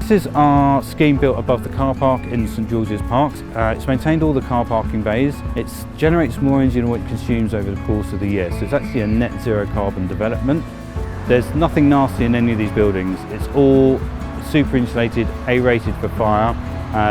This is our scheme built above the car park in St George's Park. It's maintained all the car parking bays. It generates more energy than what it consumes over the course of the year, so it's actually a net zero carbon development. There's nothing nasty in any of these buildings. It's all super insulated, A-rated for fire.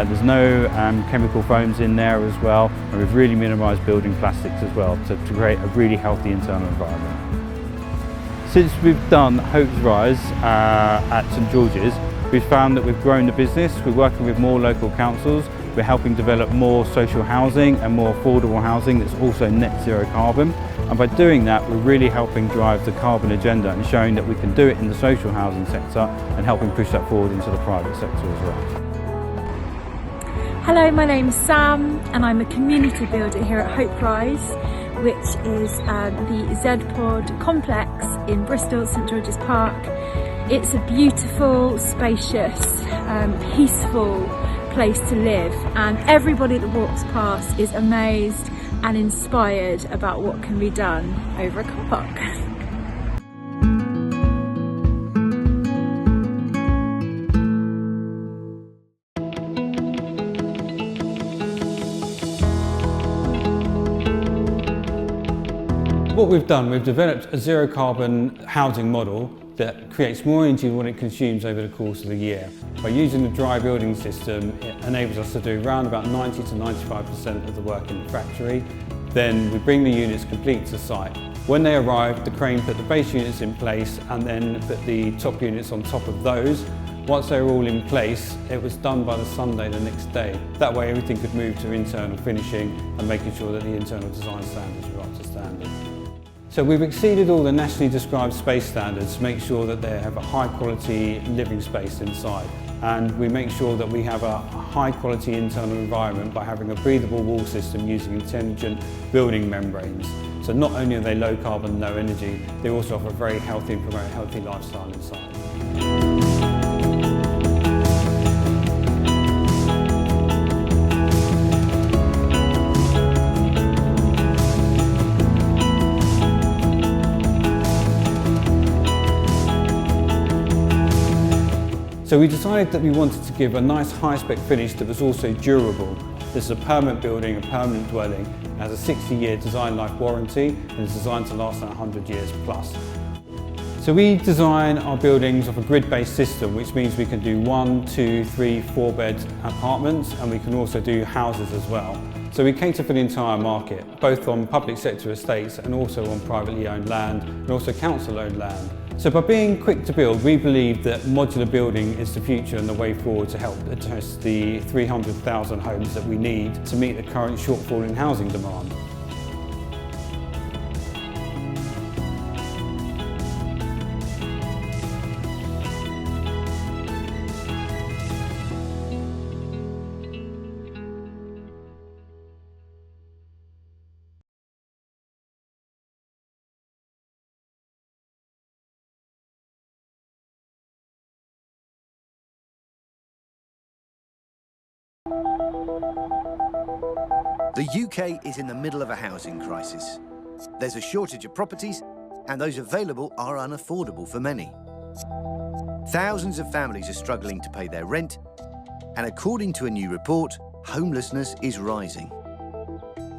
There's no chemical foams in there as well, and we've really minimised building plastics as well to create a really healthy internal environment. Since we've done Hope's Rise at St George's, we've found that we've grown the business. We're working with more local councils. We're helping develop more social housing and more affordable housing that's also net zero carbon. And by doing that, we're really helping drive the carbon agenda and showing that we can do it in the social housing sector and helping push that forward into the private sector as well. Hello, my name's Sam and I'm a community builder here at Hope Rise, which is the ZED Pod complex in Bristol, St George's Park. It's a beautiful, spacious, peaceful place to live, and everybody that walks past is amazed and inspired about what can be done over a car park. What we've done, we've developed a zero carbon housing model that creates more energy than what it consumes over the course of the year. By using the dry building system, it enables us to do around about 90 to 95% of the work in the factory. Then we bring the units complete to site. When they arrive, the crane put the base units in place and then put the top units on top of those. Once they were all in place, it was done by the Sunday the next day. That way everything could move to internal finishing and making sure that the internal design standards were up to standard. So we've exceeded all the nationally described space standards to make sure that they have a high quality living space inside. And we make sure that we have a high quality internal environment by having a breathable wall system using intelligent building membranes. So not only are they low carbon, low energy, they also offer a very healthy and promote a healthy lifestyle inside. So we decided that we wanted to give a nice high-spec finish that was also durable. This is a permanent building, a permanent dwelling. It has a 60-year design life warranty and is designed to last 100 years plus. So we design our buildings off a grid-based system, which means we can do 1, 2, 3, 4-bed apartments, and we can also do houses as well. So we cater for the entire market, both on public sector estates and also on privately owned land and also council-owned land. So by being quick to build, we believe that modular building is the future and the way forward to help address the 300,000 homes that we need to meet the current shortfall in housing demand. The UK is in the middle of a housing crisis. There's a shortage of properties, and those available are unaffordable for many. Thousands of families are struggling to pay their rent, and according to a new report, homelessness is rising.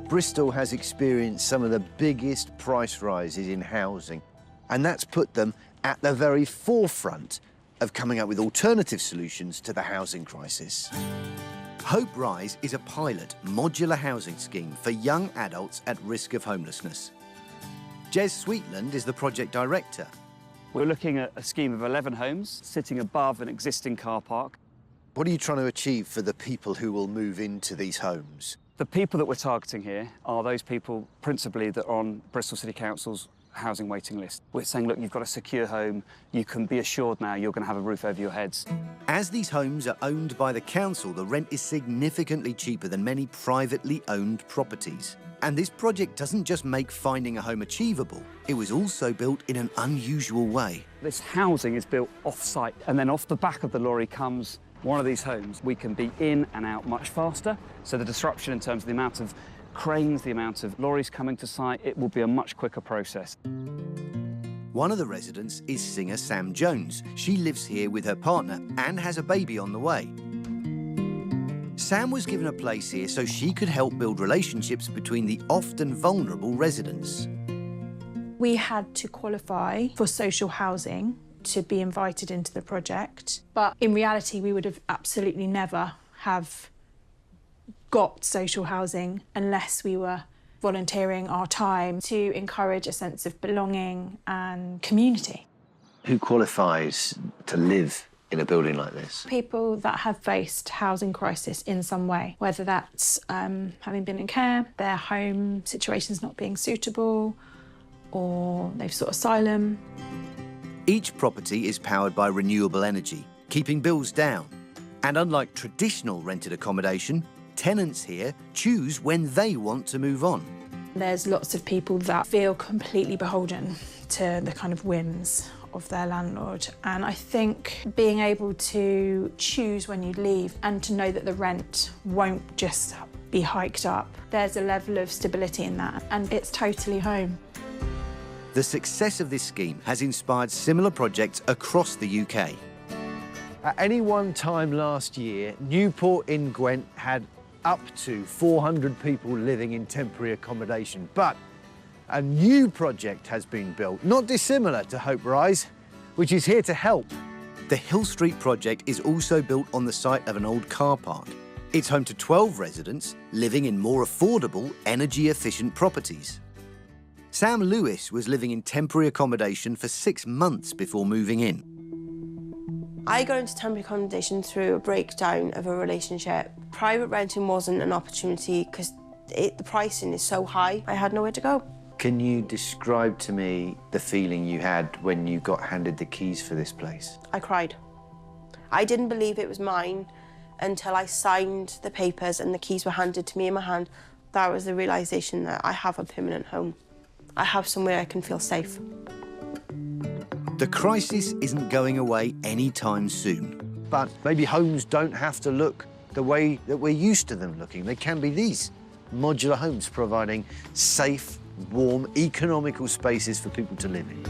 Bristol has experienced some of the biggest price rises in housing, and that's put them at the very forefront of coming up with alternative solutions to the housing crisis. Hope Rise is a pilot modular housing scheme for young adults at risk of homelessness. Jez Sweetland is the project director. We're looking at a scheme of 11 homes sitting above an existing car park. What are you trying to achieve for the people who will move into these homes? The people that we're targeting here are those people principally that are on Bristol City Council's housing waiting list. We're saying, look, you've got a secure home, you can be assured now you're going to have a roof over your heads. As these homes are owned by the council, the rent is significantly cheaper than many privately owned properties. And this project doesn't just make finding a home achievable, it was also built in an unusual way. This housing is built off-site, and then off the back of the lorry comes one of these homes. We can be in and out much faster, so the disruption in terms of the amount of cranes, the amount of lorries coming to site, it will be a much quicker process. One of the residents is singer Sam Jones. She lives here with her partner and has a baby on the way. Sam was given a place here so she could help build relationships between the often vulnerable residents. We had to qualify for social housing to be invited into the project, but in reality we would have absolutely never have got social housing unless we were volunteering our time to encourage a sense of belonging and community. Who qualifies to live in a building like this? People that have faced housing crisis in some way, whether that's having been in care, their home situation's not being suitable, or they've sought asylum. Each property is powered by renewable energy, keeping bills down. And unlike traditional rented accommodation, tenants here choose when they want to move on. There's lots of people that feel completely beholden to the kind of whims of their landlord. And I think being able to choose when you leave and to know that the rent won't just be hiked up, there's a level of stability in that, and it's totally home. The success of this scheme has inspired similar projects across the UK. At any one time last year, Newport in Gwent had up to 400 people living in temporary accommodation. But a new project has been built, not dissimilar to Hope Rise, which is here to help. The Hill Street project is also built on the site of an old car park. It's home to 12 residents living in more affordable, energy-efficient properties. Sam Lewis was living in temporary accommodation for 6 months before moving in. I got into temporary accommodation through a breakdown of a relationship. Private renting wasn't an opportunity because the pricing is so high. I had nowhere to go. Can you describe to me the feeling you had when you got handed the keys for this place? I cried. I didn't believe it was mine until I signed the papers and the keys were handed to me in my hand. That was the realisation that I have a permanent home. I have somewhere I can feel safe. The crisis isn't going away anytime soon. But maybe homes don't have to look the way that we're used to them looking. They can be these modular homes providing safe, warm, economical spaces for people to live in.